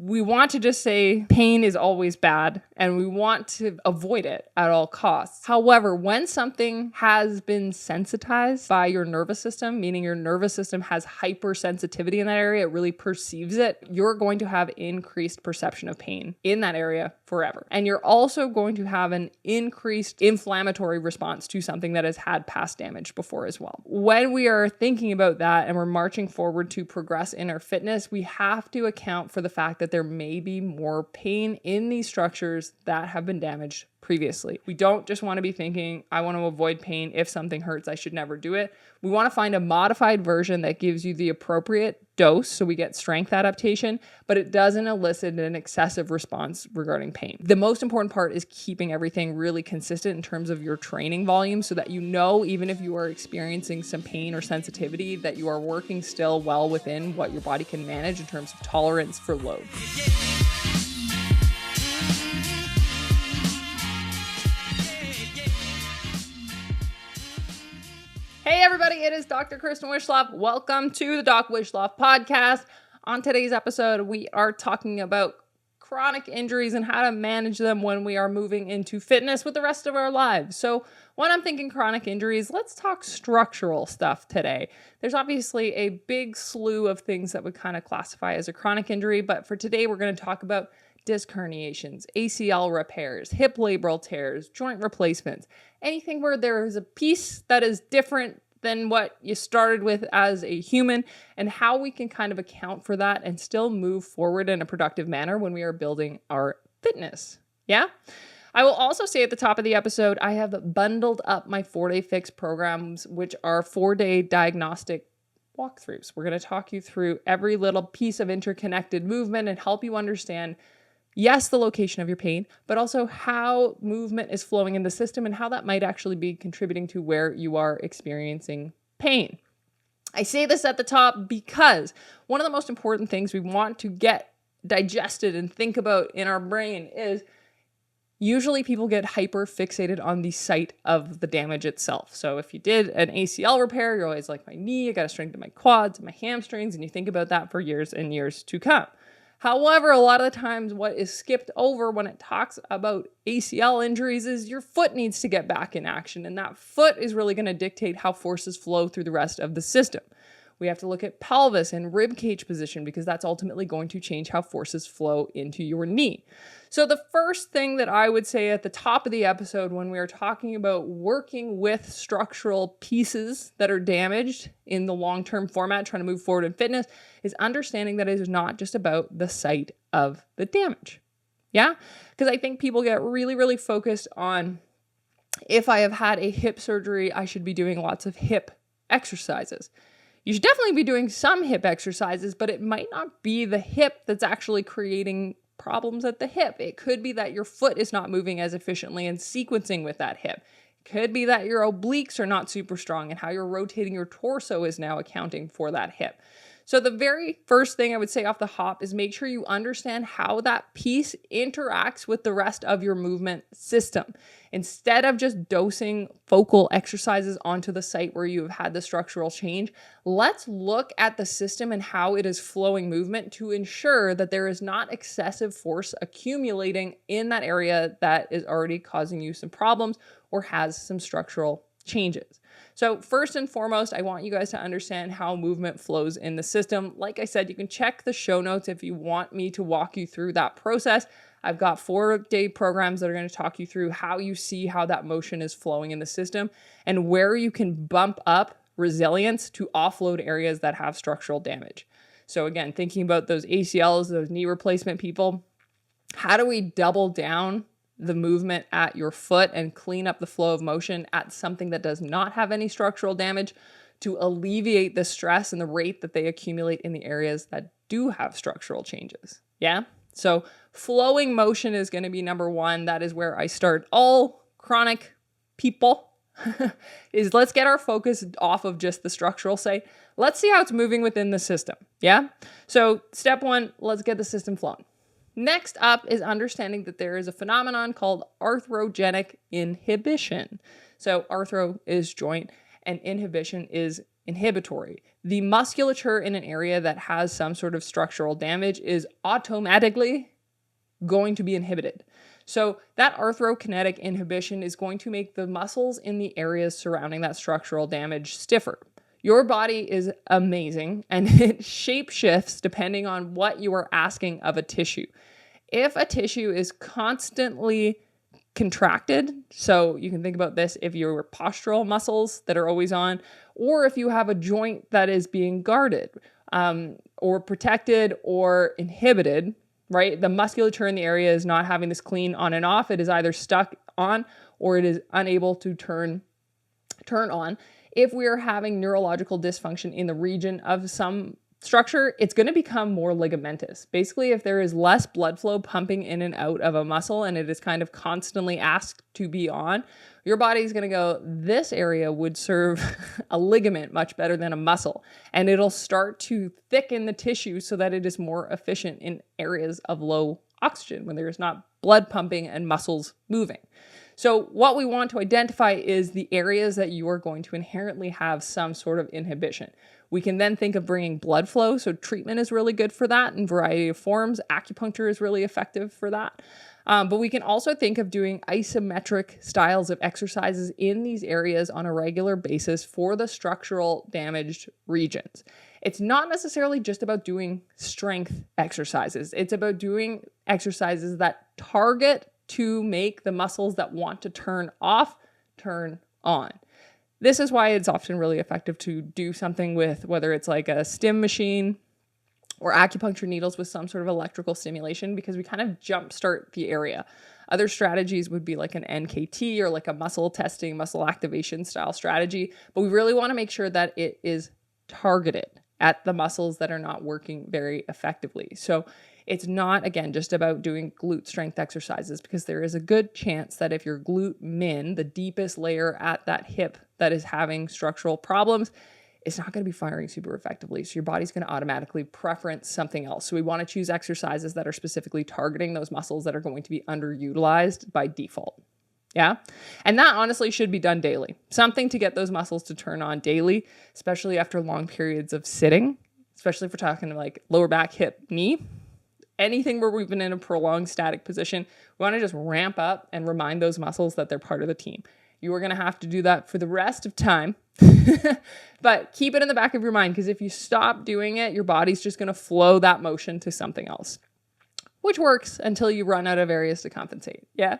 we want to just say pain is always bad and we want to avoid it at all costs. However, when something has been sensitized by your nervous system, meaning your nervous system has hypersensitivity in that area, it really perceives it, you're going to have increased perception of pain in that area forever. And you're also going to have an increased inflammatory response to something that has had past damage before as well. When we are thinking about that and we're marching forward to progress in our fitness, we have to account for the fact that there may be more pain in these structures that have been damaged previously. We don't just want to be thinking, I want to avoid pain. If something hurts, I should never do it. We want to find a modified version that gives you the appropriate dose so we get strength adaptation, but it doesn't elicit an excessive response regarding pain. The most important part is keeping everything really consistent in terms of your training volume so that you know, even if you are experiencing some pain or sensitivity, that you are working still well within what your body can manage in terms of tolerance for load. Hey everybody, it is Dr. Kristen Wishloff. Welcome to the Doc Wishloff podcast. On today's episode, we are talking about chronic injuries and how to manage them when we are moving into fitness with the rest of our lives. So when I'm thinking chronic injuries, let's talk structural stuff today. There's obviously a big slew of things that would kind of classify as a chronic injury, but for today, we're going to talk about disc herniations, ACL repairs, hip labral tears, joint replacements, anything where there is a piece that is different than what you started with as a human, and how we can kind of account for that and still move forward in a productive manner when we are building our fitness. Yeah? I will also say at the top of the episode, I have bundled up my 4-day fix programs, which are 4-day diagnostic walkthroughs. We're going to talk you through every little piece of interconnected movement and help you understand, yes, the location of your pain, but also how movement is flowing in the system and how that might actually be contributing to where you are experiencing pain. I say this at the top because one of the most important things we want to get digested and think about in our brain is usually people get hyper fixated on the site of the damage itself. So if you did an ACL repair, you're always like, my knee, I got to strengthen my quads, my hamstrings, and you think about that for years and years to come. However, a lot of the times what is skipped over when it talks about ACL injuries is your foot needs to get back in action, and that foot is really going to dictate how forces flow through the rest of the system. We have to look at pelvis and rib cage position because that's ultimately going to change how forces flow into your knee. So the first thing that I would say at the top of the episode when we are talking about working with structural pieces that are damaged in the long-term format, trying to move forward in fitness, is understanding that it is not just about the site of the damage. Yeah? Because I think people get really, really focused on, if I have had a hip surgery, I should be doing lots of hip exercises. You should definitely be doing some hip exercises, but it might not be the hip that's actually creating problems at the hip. It could be that your foot is not moving as efficiently and sequencing with that hip. It could be that your obliques are not super strong and how you're rotating your torso is now accounting for that hip. So the very first thing I would say off the hop is make sure you understand how that piece interacts with the rest of your movement system. Instead of just dosing focal exercises onto the site where you have had the structural change, let's look at the system and how it is flowing movement to ensure that there is not excessive force accumulating in that area that is already causing you some problems or has some structural changes. So first and foremost, I want you guys to understand how movement flows in the system. Like I said, you can check the show notes if you want me to walk you through that process. I've got 4-day programs that are going to talk you through how you see how that motion is flowing in the system and where you can bump up resilience to offload areas that have structural damage. So again, thinking about those ACLs, those knee replacement people, how do we double down the movement at your foot and clean up the flow of motion at something that does not have any structural damage to alleviate the stress and the rate that they accumulate in the areas that do have structural changes? Yeah? So flowing motion is going to be number one. That is where I start all chronic people is let's get our focus off of just the structural side. Let's see how it's moving within the system. Yeah? So step one, let's get the system flowing. Next up is understanding that there is a phenomenon called arthrogenic inhibition. So arthro is joint and inhibition is inhibitory. The musculature in an area that has some sort of structural damage is automatically going to be inhibited. So that arthrokinetic inhibition is going to make the muscles in the areas surrounding that structural damage stiffer. Your body is amazing, and it shape shifts depending on what you are asking of a tissue. If a tissue is constantly contracted, so you can think about this if your postural muscles that are always on, or if you have a joint that is being guarded or protected or inhibited, right? The musculature in the area is not having this clean on and off. It is either stuck on or it is unable to turn on. If we're having neurological dysfunction in the region of some structure, it's going to become more ligamentous. Basically, if there is less blood flow pumping in and out of a muscle and it is kind of constantly asked to be on, your body's going to go, this area would serve a ligament much better than a muscle. And it'll start to thicken the tissue so that it is more efficient in areas of low oxygen when there's not blood pumping and muscles moving. So what we want to identify is the areas that you are going to inherently have some sort of inhibition. We can then think of bringing blood flow. So treatment is really good for that in a variety of forms. Acupuncture is really effective for that. But we can also think of doing isometric styles of exercises in these areas on a regular basis for the structural damaged regions. It's not necessarily just about doing strength exercises. It's about doing exercises that target to make the muscles that want to turn off, turn on. This is why it's often really effective to do something with, whether it's like a stim machine or acupuncture needles with some sort of electrical stimulation, because we kind of jumpstart the area. Other strategies would be like an NKT or like a muscle testing, muscle activation style strategy, but we really want to make sure that it is targeted at the muscles that are not working very effectively. So it's not, again, just about doing glute strength exercises, because there is a good chance that if your glute min, the deepest layer at that hip that is having structural problems, it's not going to be firing super effectively. So your body's going to automatically preference something else. So we want to choose exercises that are specifically targeting those muscles that are going to be underutilized by default. Yeah. And that honestly should be done daily. Something to get those muscles to turn on daily, especially after long periods of sitting, especially if we're talking like lower back, hip, knee. Anything where we've been in a prolonged static position, we want to just ramp up and remind those muscles that they're part of the team. You are going to have to do that for the rest of time, but keep it in the back of your mind, because if you stop doing it, your body's just going to flow that motion to something else, which works until you run out of areas to compensate. Yeah.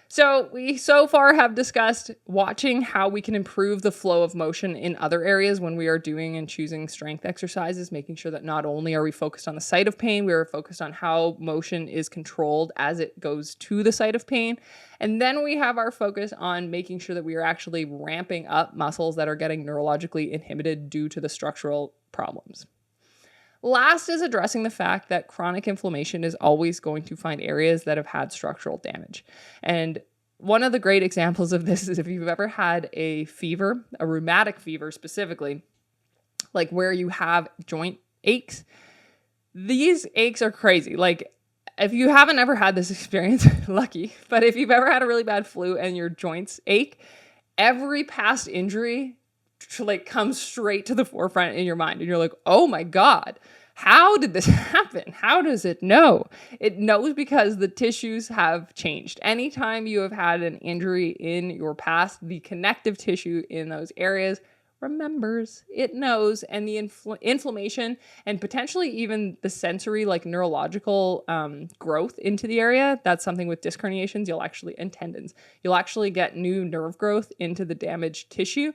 So we so far have discussed watching how we can improve the flow of motion in other areas when we are doing and choosing strength exercises, making sure that not only are we focused on the site of pain, we are focused on how motion is controlled as it goes to the site of pain. And then we have our focus on making sure that we are actually ramping up muscles that are getting neurologically inhibited due to the structural problems. Last is addressing the fact that chronic inflammation is always going to find areas that have had structural damage. And one of the great examples of this is if you've ever had a fever, a rheumatic fever specifically, like where you have joint aches. These aches are crazy. Like if you haven't ever had this experience, lucky, but if you've ever had a really bad flu and your joints ache, every past injury like comes straight to the forefront in your mind. And you're like, oh my God, how did this happen? How does it know? It knows because the tissues have changed. Anytime you have had an injury in your past, the connective tissue in those areas remembers, it knows, and the inflammation and potentially even the sensory, like neurological growth into the area. That's something with disc herniations, and tendons. You'll actually get new nerve growth into the damaged tissue.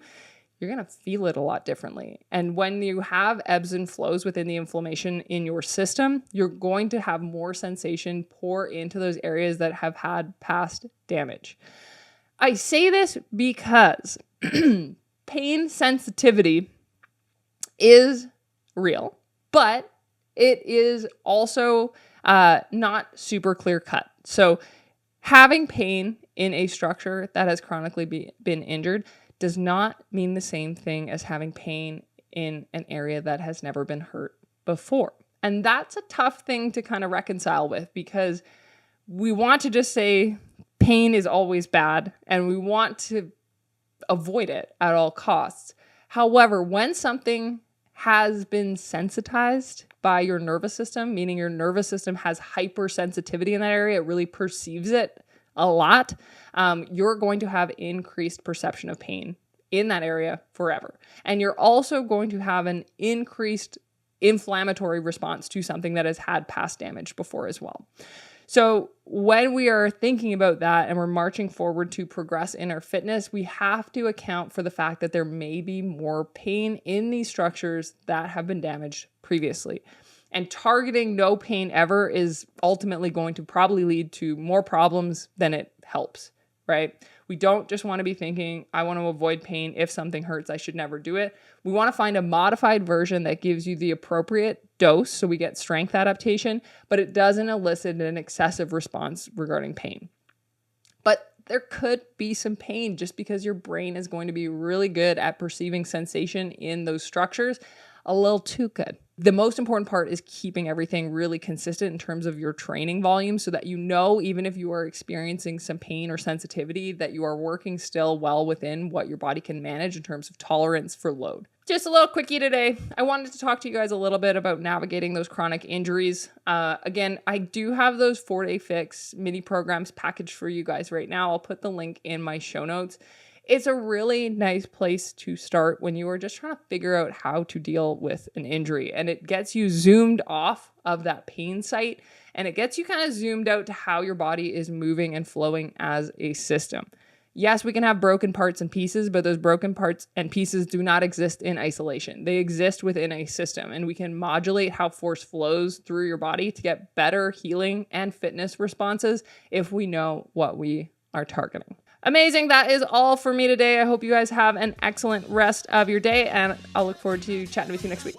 You're going to feel it a lot differently. And when you have ebbs and flows within the inflammation in your system, you're going to have more sensation pour into those areas that have had past damage. I say this because pain sensitivity is real, but it is also not super clear cut. So having pain in a structure that has chronically been injured does not mean the same thing as having pain in an area that has never been hurt before. And that's a tough thing to kind of reconcile with, because we want to just say pain is always bad and we want to avoid it at all costs. However, when something has been sensitized by your nervous system, meaning your nervous system has hypersensitivity in that area, it really perceives it a lot, you're going to have increased perception of pain in that area forever. And you're also going to have an increased inflammatory response to something that has had past damage before as well. So when we are thinking about that and we're marching forward to progress in our fitness, we have to account for the fact that there may be more pain in these structures that have been damaged previously. And targeting no pain ever is ultimately going to probably lead to more problems than it helps, right? We don't just want to be thinking, I want to avoid pain. If something hurts, I should never do it. We want to find a modified version that gives you the appropriate dose so we get strength adaptation, but it doesn't elicit an excessive response regarding pain. But there could be some pain just because your brain is going to be really good at perceiving sensation in those structures, a little too good. The most important part is keeping everything really consistent in terms of your training volume so that you know, even if you are experiencing some pain or sensitivity, that you are working still well within what your body can manage in terms of tolerance for load. Just a little quickie today. I wanted to talk to you guys a little bit about navigating those chronic injuries. Again, I do have those 4-day fix mini programs packaged for you guys right now. I'll put the link in my show notes. It's a really nice place to start when you are just trying to figure out how to deal with an injury. And it gets you zoomed off of that pain site, and it gets you kind of zoomed out to how your body is moving and flowing as a system. Yes, we can have broken parts and pieces, but those broken parts and pieces do not exist in isolation. They exist within a system, and we can modulate how force flows through your body to get better healing and fitness responses if we know what we are targeting. Amazing. That is all for me today. I hope you guys have an excellent rest of your day, and I'll look forward to chatting with you next week.